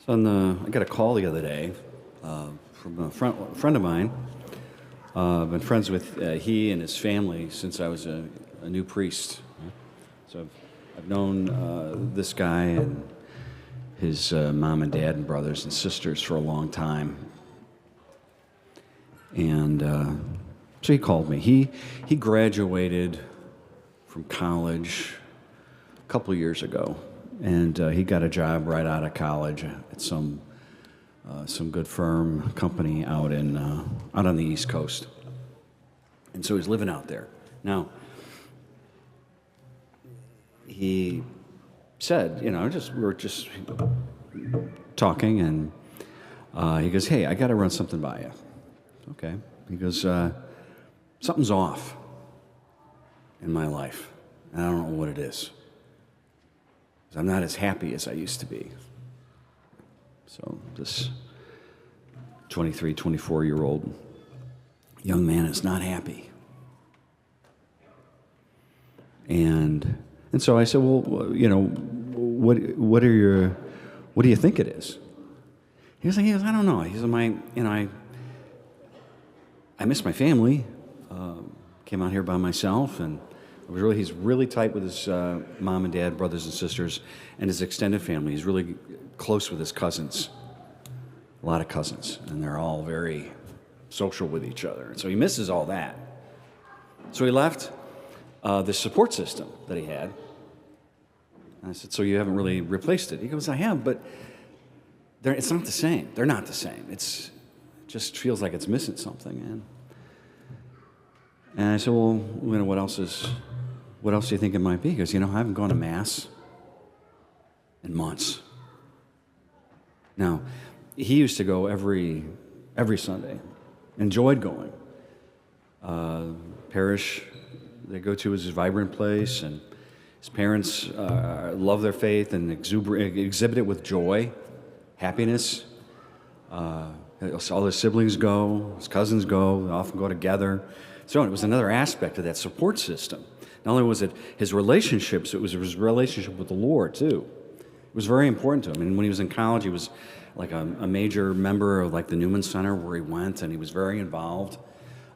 I got a call the other day from a friend of mine. I've been friends with he and his family since I was a new priest. So I've known this guy and his mom and dad and brothers and sisters for a long time. And so he called me. He graduated from college a couple of years ago, and he got a job right out of college at some good firm company out on the East Coast. And so he's living out there. Now, he said, we were just talking, and he goes, "Hey, I got to run something by you." Okay. He goes, "Something's off in my life, and I don't know what it is. I'm not as happy as I used to be." So this 23, 24-year-old young man is not happy. And so I said, "Well, what do you think it is?" He goes, "I don't know." He said, I miss my family. Came out here by myself, and he's really tight with his mom and dad, brothers and sisters, and his extended family. He's really close with his cousins, a lot of cousins, and they're all very social with each other. And so he misses all that. So he left the support system that he had. And I said, "So you haven't really replaced it?" He goes, "I have, but it's not the same. They're not the same. It just feels like it's missing something." And I said, "Well, what else do you think it might be?" He goes, "I haven't gone to Mass in months." Now, he used to go every Sunday, enjoyed going. Parish they go to is a vibrant place, and his parents love their faith and exhibit it with joy, happiness. All his siblings go, his cousins go, they often go together. So it was another aspect of that support system. Not only was it his relationships, it was his relationship with the Lord, too. It was very important to him. And when he was in college, he was like a major member of the Newman Center where he went, and he was very involved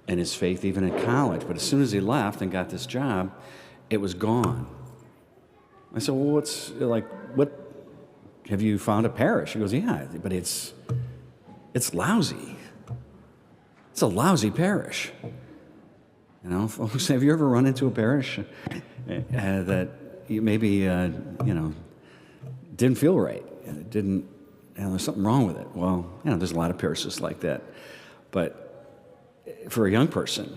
in his faith even in college. But as soon as he left and got this job, it was gone. I said, "Well, what have you found a parish?" He goes, "Yeah, but it's lousy. It's a lousy parish." Folks, have you ever run into a parish that you maybe, didn't feel right? It didn't, there's something wrong with it. Well, there's a lot of parishes like that. But for a young person,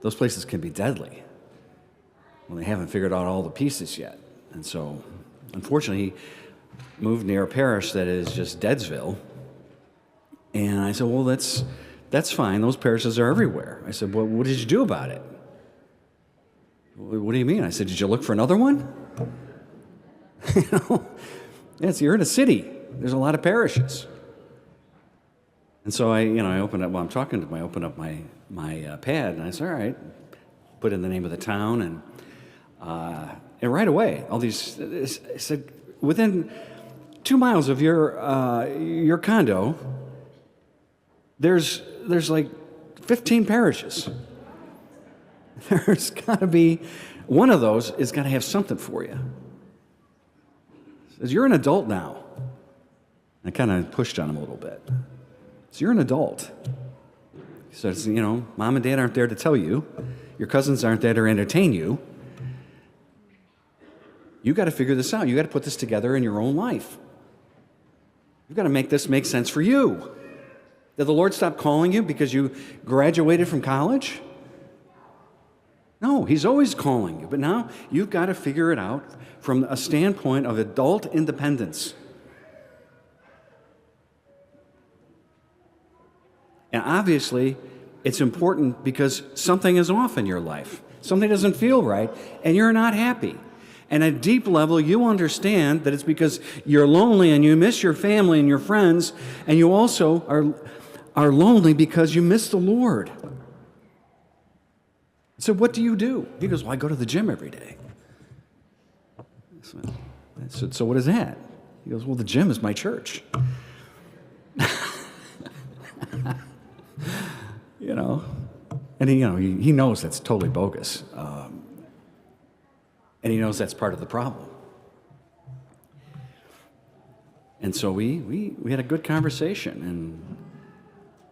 those places can be deadly when they haven't figured out all the pieces yet. And so, unfortunately, he moved near a parish that is just Deadsville. And I said, "Well, that's fine. Those parishes are everywhere." I said, "Well, what did you do about it?" "What do you mean?" I said, "Did you look for another one?" Yes, you're in a city. There's a lot of parishes. And so I opened up, while I'm talking to him, I opened up my pad, and I said, "All right," put in the name of the town, and right away, all these, I said, "Within 2 miles of your condo, there's like 15 parishes. There's got to be one of those is got to have something for you." He says, "You're an adult now." I kind of pushed on him a little bit. "So you're an adult." He says, "Mom and Dad aren't there to tell you. Your cousins aren't there to entertain you. You got to figure this out. You got to put this together in your own life. You've got to make this make sense for you. Did the Lord stop calling you because you graduated from college? No, He's always calling you. But now you've got to figure it out from a standpoint of adult independence." And obviously, it's important because something is off in your life. Something doesn't feel right, and you're not happy. And at a deep level, you understand that it's because you're lonely and you miss your family and your friends, and you also are lonely because you miss the Lord. So what do you do? He goes, "Well, I go to the gym every day." So what is that? He goes, well, the gym is my church. You know? And he knows that's totally bogus. And he knows that's part of the problem. And so we had a good conversation,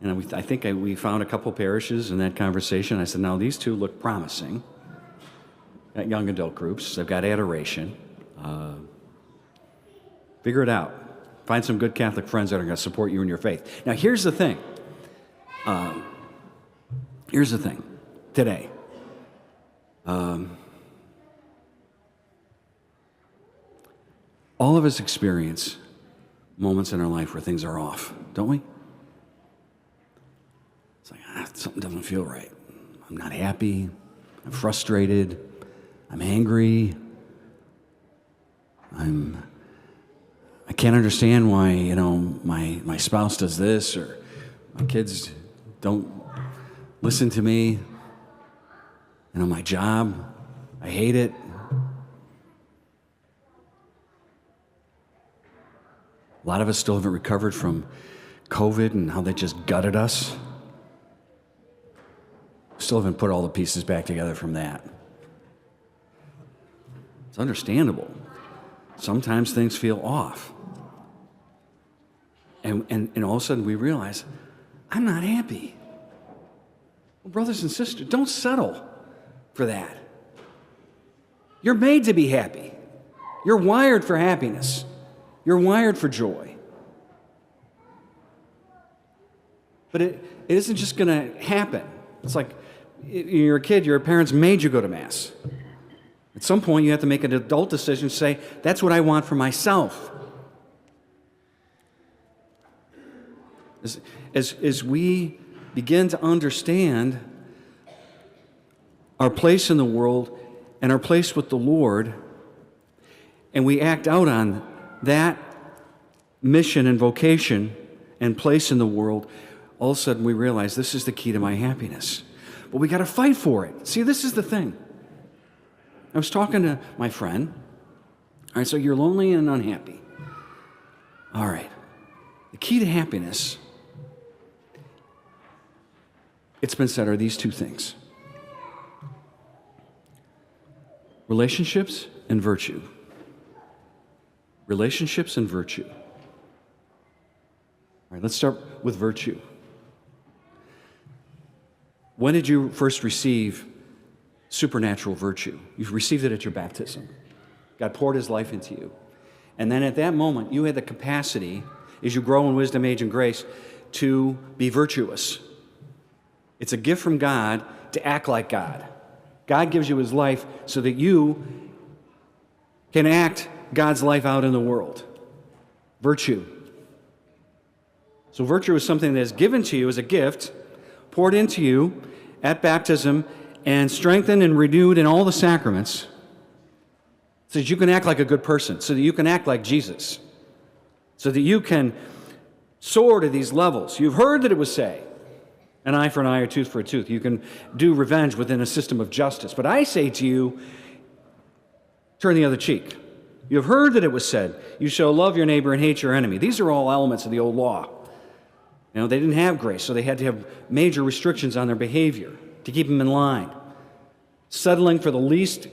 and I think we found a couple parishes in that conversation. I said, now these two look promising. Got young adult groups. They've got adoration. Figure it out. Find some good Catholic friends that are going to support you in your faith. Now, here's the thing. Today. All of us experience moments in our life where things are off, don't we? It's like, something doesn't feel right. I'm not happy. I'm frustrated. I'm angry. I can't understand why, my spouse does this, or my kids don't listen to me. My job, I hate it. A lot of us still haven't recovered from COVID and how that just gutted us. Still haven't put all the pieces back together from that. It's understandable. Sometimes things feel off. And all of a sudden we realize, I'm not happy. Well, brothers and sisters, don't settle for that. You're made to be happy. You're wired for happiness. You're wired for joy. But it isn't just going to happen. It's like you're a kid, your parents made you go to Mass. At some point, you have to make an adult decision to say, that's what I want for myself. As we begin to understand our place in the world and our place with the Lord, and we act out on that mission and vocation and place in the world, all of a sudden we realize this is the key to my happiness. But we got to fight for it. See, this is the thing. I was talking to my friend. All right, so you're lonely and unhappy. All right. The key to happiness, it's been said, are these two things: relationships and virtue. Relationships and virtue. All right, let's start with virtue. When did you first receive supernatural virtue? You received it at your baptism. God poured his life into you. And then at that moment, you had the capacity, as you grow in wisdom, age, and grace, to be virtuous. It's a gift from God to act like God. God gives you his life so that you can act God's life out in the world. Virtue. So virtue is something that is given to you as a gift, poured into you at baptism, and strengthened and renewed in all the sacraments, so that you can act like a good person, so that you can act like Jesus, so that you can soar to these levels. You've heard that it was said, an eye for an eye, or tooth for a tooth. You can do revenge within a system of justice. But I say to you, turn the other cheek. You have heard that it was said, you shall love your neighbor and hate your enemy. These are all elements of the old law. They didn't have grace, so they had to have major restrictions on their behavior to keep them in line, settling for the least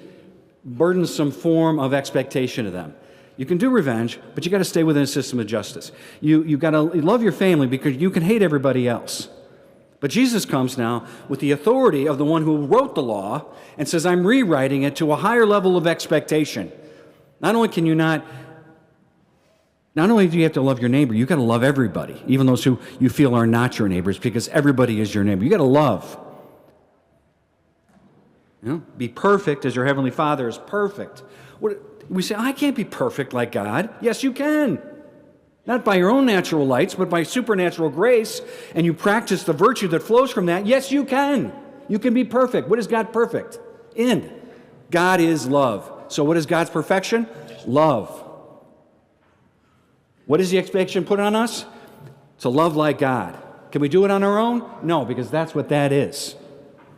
burdensome form of expectation of them. You can do revenge, but you got to stay within a system of justice. You got to love your family because you can hate everybody else. But Jesus comes now with the authority of the one who wrote the law and says, I'm rewriting it to a higher level of expectation. Not only do you have to love your neighbor, you got to love everybody, even those who you feel are not your neighbors, because everybody is your neighbor. You got to love. Be perfect as your heavenly Father is perfect. We say, I can't be perfect like God. Yes, you can. Not by your own natural lights, but by supernatural grace, and you practice the virtue that flows from that. Yes, you can. You can be perfect. What is God perfect in? God is love. So what is God's perfection? Love. What is the expectation put on us? To love like God. Can we do it on our own? No, because that's what that is.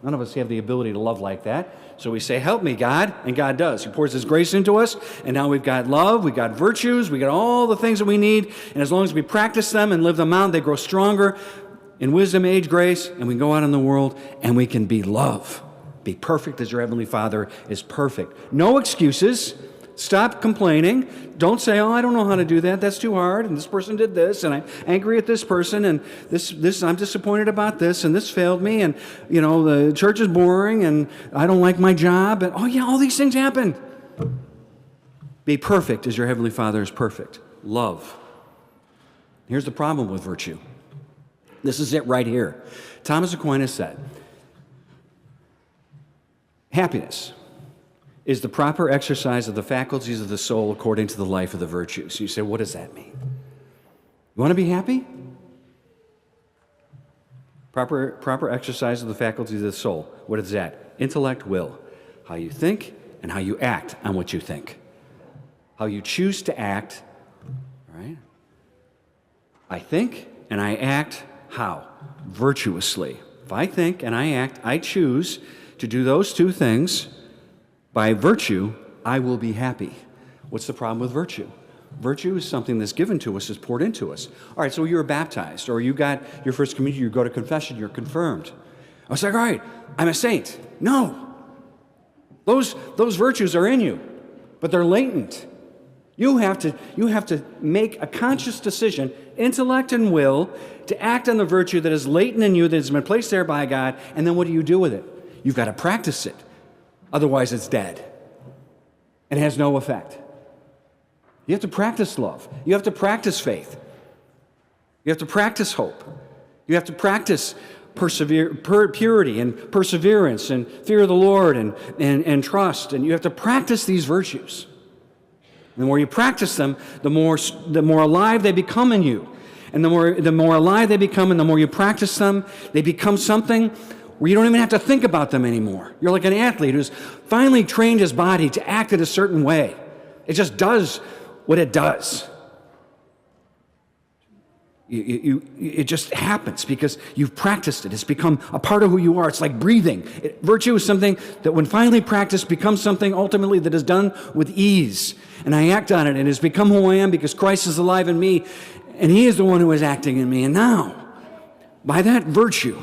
None of us have the ability to love like that. So we say, help me, God, and God does. He pours his grace into us, and now we've got love, we've got virtues, we've got all the things that we need, and as long as we practice them and live them out, they grow stronger in wisdom, age, grace, and we can go out in the world, and we can be love. Be perfect as your Heavenly Father is perfect. No excuses. Stop complaining. Don't say, oh, I don't know how to do that. That's too hard. And this person did this, and I'm angry at this person, and this I'm disappointed about this, and this failed me, and the church is boring, and I don't like my job, and all these things happen. Be perfect as your Heavenly Father is perfect. Love. Here's the problem with virtue. This is it right here. Thomas Aquinas said, happiness is the proper exercise of the faculties of the soul according to the life of the virtues. You say, what does that mean? You want to be happy? Proper exercise of the faculties of the soul. What is that? Intellect, will. How you think and how you act on what you think. How you choose to act, right? I think and I act how? Virtuously. If I think and I act, I choose to do those two things. By virtue, I will be happy. What's the problem with virtue? Virtue is something that's given to us, is poured into us. All right, so you were baptized, or you got your first communion, you go to confession, you're confirmed. I was like, all right, I'm a saint. No. Those virtues are in you, but they're latent. You have to make a conscious decision, intellect and will, to act on the virtue that is latent in you, that has been placed there by God, and then what do you do with it? You've got to practice it. Otherwise, it's dead and has no effect. You have to practice love. You have to practice faith. You have to practice hope. You have to practice purity and perseverance and fear of the Lord and trust. And you have to practice these virtues. And the more you practice them, the more alive they become in you. And the more alive they become, and the more you practice them, they become something where you don't even have to think about them anymore. You're like an athlete who's finally trained his body to act in a certain way. It just does what it does. It just happens because you've practiced it. It's become a part of who you are. It's like breathing. Virtue is something that when finally practiced becomes something ultimately that is done with ease. And I act on it, and it's become who I am because Christ is alive in me, and he is the one who is acting in me. And now, by that virtue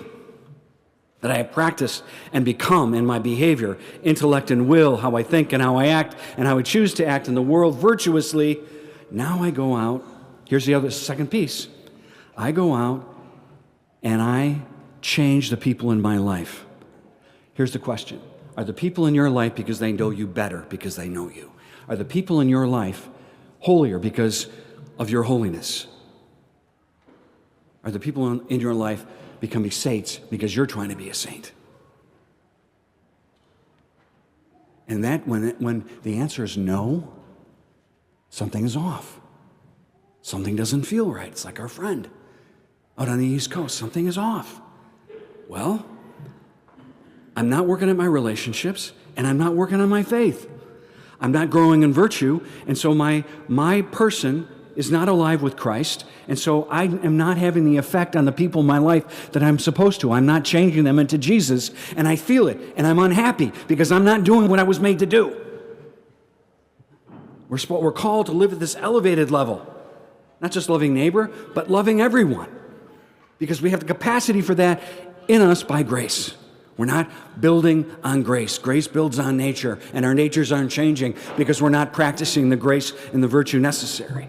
that I have practiced and become in my behavior, intellect and will, how I think and how I act and how I choose to act in the world virtuously, now I go out. Here's the second piece. I go out and I change the people in my life. Here's the question. Are the people in your life because they know you better, because they know you? Are the people in your life holier because of your holiness? Are the people in your life becoming saints because you're trying to be a saint? And that when the answer is no, something is off. Something doesn't feel right. It's like our friend out on the East Coast. Something is off. Well, I'm not working at my relationships, and I'm not working on my faith. I'm not growing in virtue, and so my person is not alive with Christ, and so I am not having the effect on the people in my life that I'm supposed to. I'm not changing them into Jesus, and I feel it, and I'm unhappy because I'm not doing what I was made to do. We're called to live at this elevated level, not just loving neighbor, but loving everyone, because we have the capacity for that in us by grace. We're not building on grace. Grace builds on nature, and our natures aren't changing because we're not practicing the grace and the virtue necessary.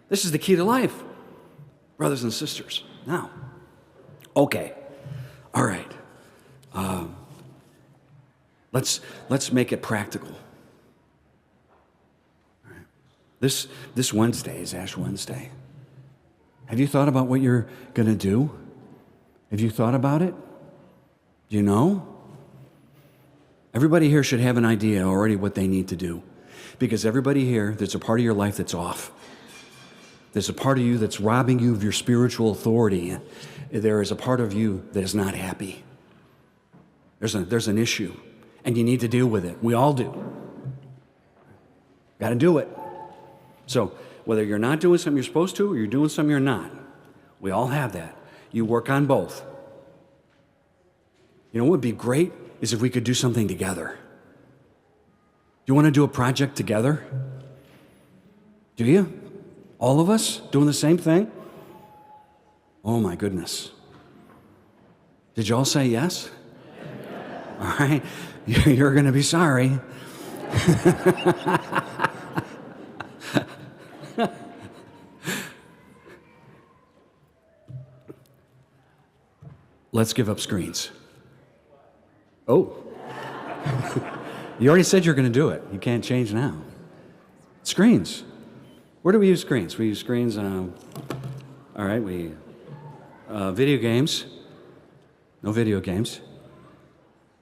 This is the key to life, brothers and sisters. Now, okay, all right. Let's make it practical. All right. This Wednesday is Ash Wednesday. Have you thought about what you're going to do? Have you thought about it? Do you know? Everybody here should have an idea already what they need to do, because everybody here, there's a part of your life that's off. There's a part of you that's robbing you of your spiritual authority. There is a part of you that is not happy. There's an issue, and you need to deal with it. We all do. Got to do it. So whether you're not doing something you're supposed to or you're doing something you're not, we all have that. You work on both. You know what would be great is if we could do something together. Do you want to do a project together? Do you? All of us doing the same thing? Oh my goodness. Did you all say yes? All right. You're going to be sorry. Let's give up screens. Oh. You already said you're going to do it. You can't change now. Screens. Where do we use screens? We use screens, all right, video games. No video games.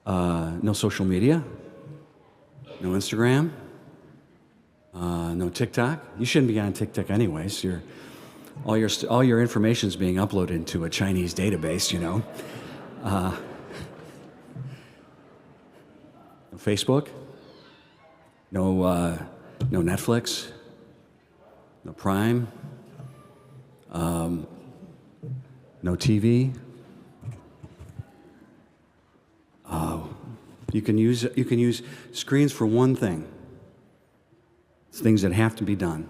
No social media. No Instagram. No TikTok. You shouldn't be on TikTok anyways. All your information is being uploaded into a Chinese database, you know. No Facebook. No Netflix. No Prime. No TV. You can use screens for one thing. It's things that have to be done.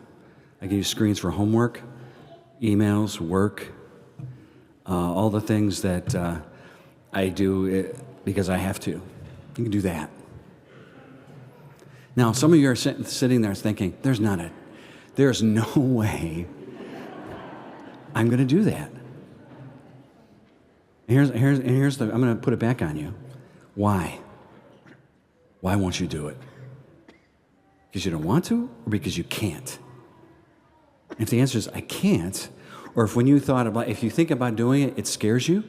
I can use screens for homework, emails, work, all the things that I do because I have to. You can do that. Now, some of you are sitting there thinking, there's no way I'm going to do that. I'm going to put it back on you. Why? Why won't you do it? Because you don't want to, or because you can't? And if the answer is I can't, or if you think about doing it, it scares you,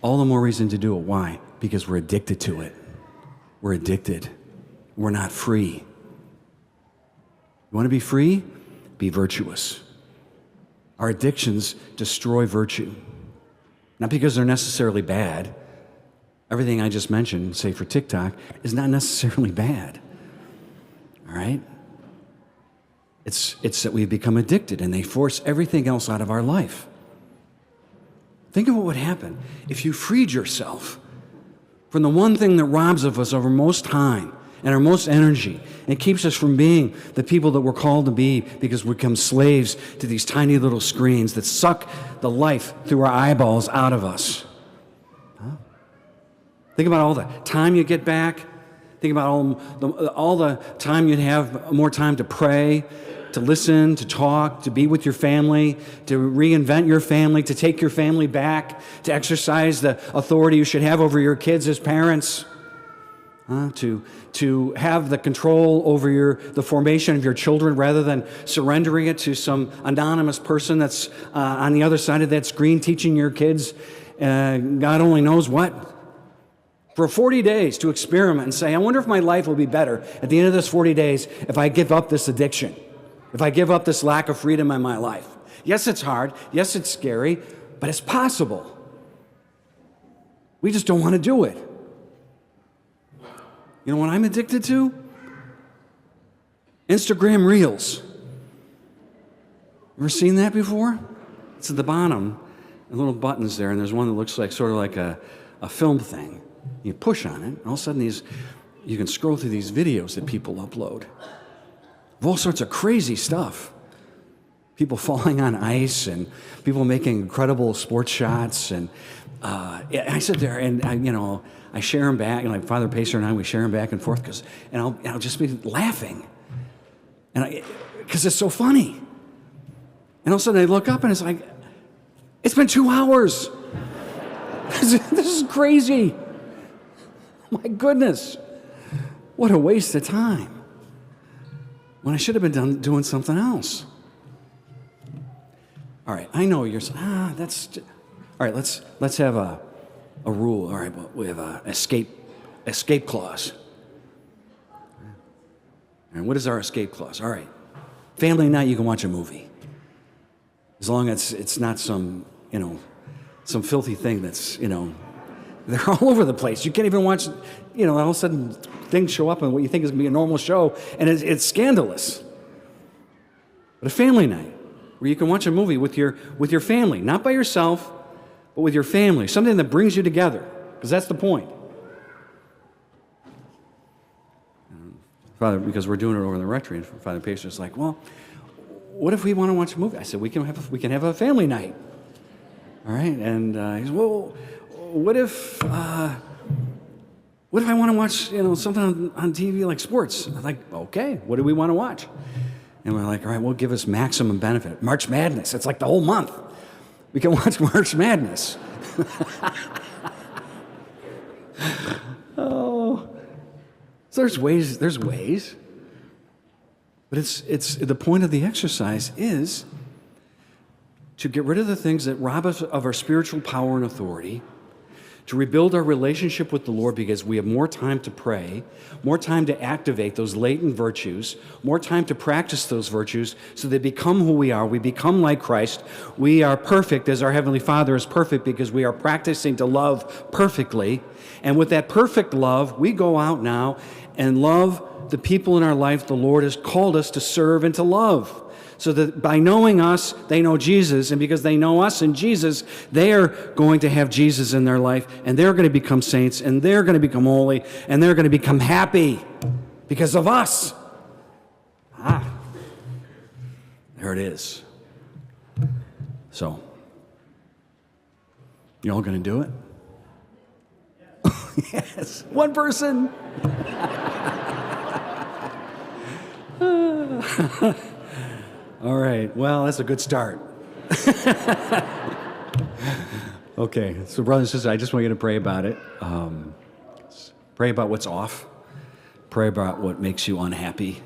all the more reason to do it. Why? Because we're addicted to it. We're addicted. We're not free. You want to be free? Be virtuous. Our addictions destroy virtue. Not because they're necessarily bad. Everything I just mentioned, say for TikTok, is not necessarily bad. All right? It's that we've become addicted and they force everything else out of our life. Think of what would happen if you freed yourself from the one thing that robs of us our most time and our most energy and keeps us from being the people that we're called to be because we become slaves to these tiny little screens that suck the life through our eyeballs out of us. Huh? Think about all the time you get back. Think about all the time you'd have more time to pray, to listen, to talk, to be with your family, to reinvent your family, to take your family back, to exercise the authority you should have over your kids as parents, to have the control over the formation of your children rather than surrendering it to some anonymous person that's on the other side of that screen teaching your kids God only knows what. For 40 days to experiment and say, I wonder if my life will be better at the end of this 40 days if I give up this addiction, if I give up this lack of freedom in my life. Yes, it's hard. Yes, it's scary, but it's possible. We just don't want to do it. You know what I'm addicted to? Instagram Reels. Ever seen that before? It's at the bottom, the little buttons there, and there's one that looks like sort of like a film thing. You push on it, and all of a sudden you can scroll through these videos that people upload of all sorts of crazy stuff. People falling on ice and people making incredible sports shots. And I sit there and I share them back. And like Father Pacer and I, we share them back and forth I'll just be laughing, because it's so funny. And all of a sudden I look up and it's like, it's been 2 hours. This is crazy. My goodness, what a waste of time. When I should have been doing something else. All right, I know you're saying, all right, let's have a rule. All right, well, we have an escape clause. And what is our escape clause? All right, family night, you can watch a movie. As long as it's not some filthy thing that's, they're all over the place. You can't even watch, all of a sudden things show up on what you think is going to be a normal show, and it's scandalous. But a family night, where you can watch a movie with your family, not by yourself, but with your family, something that brings you together. Because that's the point. Father, because we're doing it over in the rectory, and Father Pacer's like, well, what if we want to watch a movie? I said, we can have a family night. All right? And he said, well, what if I want to watch, something on TV like sports? I'm like, okay, what do we want to watch? And we're like, all right, well, give us maximum benefit. March Madness. It's like the whole month. We can watch March Madness. Oh. So there's ways. But it's the point of the exercise is to get rid of the things that rob us of our spiritual power and authority, to rebuild our relationship with the Lord because we have more time to pray, more time to activate those latent virtues, more time to practice those virtues so they become who we are. We become like Christ. We are perfect as our Heavenly Father is perfect because we are practicing to love perfectly. And with that perfect love, we go out now and love the people in our life the Lord has called us to serve and to love. So that by knowing us, they know Jesus, and because they know us and Jesus, they are going to have Jesus in their life, and they're going to become saints, and they're going to become holy, and they're going to become happy because of us. There it is. So, you all going to do it? Yes, one person. All right, well, that's a good start. Okay, so brothers and sisters, I just want you to pray about it. Pray about what's off. Pray about what makes you unhappy.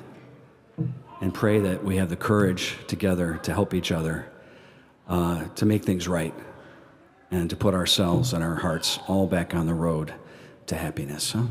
And pray that we have the courage together to help each other, to make things right, and to put ourselves and our hearts all back on the road to happiness. Huh?